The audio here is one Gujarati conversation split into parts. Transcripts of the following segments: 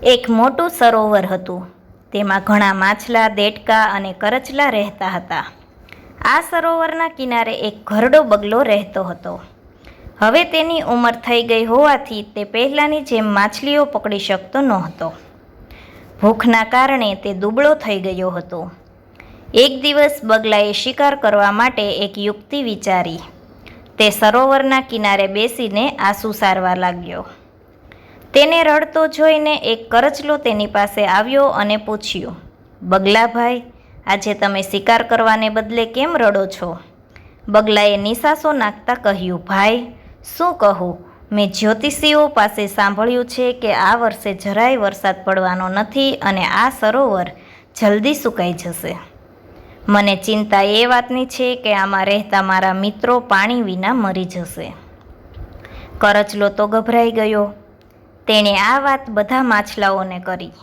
એક મોટું સરોવર હતું. તેમાં ઘણા માછલા, દેડકા અને કરચલા રહેતા હતા. આ સરોવરના કિનારે એક ઘરડો બગલો રહેતો હતો. હવે તેની ઉંમર થઈ ગઈ હોવાથી તે પહેલાંની જેમ માછલીઓ પકડી શકતો નહોતો. ભૂખના કારણે તે દુબળો થઈ ગયો હતો. એક દિવસ બગલાએ શિકાર કરવા માટે એક યુક્તિ વિચારી. તે સરોવરના કિનારે બેસીને આંસુ સારવા લાગ્યો. તેને રડતો જોઈને એક કરચલો તેની પાસે આવ્યો અને પૂછ્યું, બગલાભાઈ, આજે તમે શિકાર કરવાને બદલે કેમ રડો છો? બગલાએ નિસાસો નાખતા કહ્યું, ભાઈ, શું કહું? મેં જ્યોતિષીઓ પાસે સાંભળ્યું છે કે આ વર્ષે જરાય વરસાદ પડવાનો નથી અને આ સરોવર જલ્દી સુકાઈ જશે. મને ચિંતા એ વાતની છે કે આમાં રહેતા મારા મિત્રો પાણી વિના મરી જશે. કરચલો તો ગભરાઈ ગયો. તેણે આ વાત બધા માછલાઓને કરી.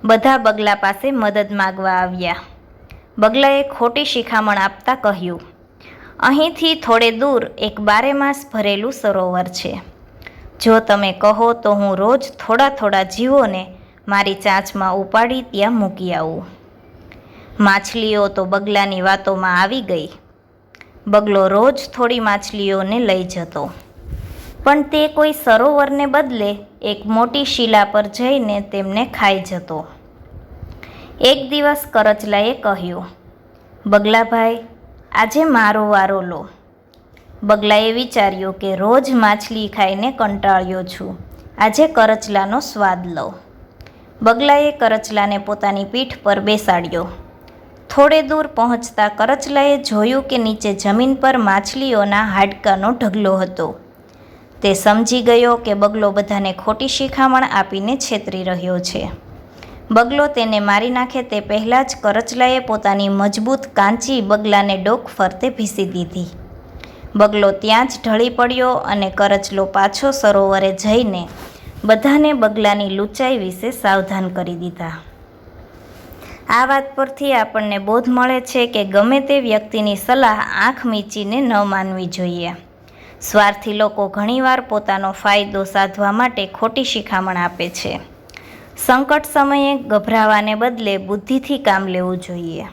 બધા બગલા પાસે મદદ માગવા આવ્યા. બગલાએ ખોટી શિખામણ આપતા કહ્યું, અહીંથી થોડે દૂર એક બારેમાસ ભરેલું સરોવર છે. જો તમે કહો તો હું રોજ થોડા થોડા જીવોને મારી ચાંચમાં ઉપાડી ત્યાં મૂકી આવું. માછલીઓ તો બગલાની વાતોમાં આવી ગઈ. બગલો રોજ થોડી માછલીઓને લઈ જતો, પણ તે કોઈ સરોવરને બદલે એક મોટી શિલા પર જઈને તેમને ખાઈ જતો. એક દિવસ કરચલાએ કહ્યું, બગલાભાઈ, આજે મારો વારો લો. બગલાએ વિચાર્યું કે રોજ માછલી ખાઈને કંટાળ્યો છું, આજે કરચલાનો સ્વાદ લો. બગલાએ કરચલાને પોતાની પીઠ પર બેસાડ્યો. થોડે દૂર પહોંચતા કરચલાએ જોયું કે નીચે જમીન પર માછલીઓના હાડકાનો ઢગલો હતો. તે સમજી ગયો કે બગલો બધાને ખોટી શિખામણ આપીને છેતરી રહ્યો છે. બગલો તેને મારી નાખે તે પહેલાં જ કરચલાએ પોતાની મજબૂત કાંચી બગલાને ડોક ફરતે ભીસી દીધી. બગલો ત્યાં જ ઢળી પડ્યો અને કરચલો પાછો સરોવરે જઈને બધાને બગલાની લૂંચાઈ વિશે સાવધાન કરી દીધા. આ વાત પરથી આપણને બોધ મળે છે કે ગમે તે વ્યક્તિની સલાહ આંખ મીચીને ન માનવી જોઈએ. સ્વાર્થી લોકો ઘણીવાર પોતાનો ફાયદો સાધવા માટે ખોટી શિખામણ આપે છે. સંકટ સમયે ગભરાવાને બદલે બુદ્ધિથી કામ લેવું જોઈએ.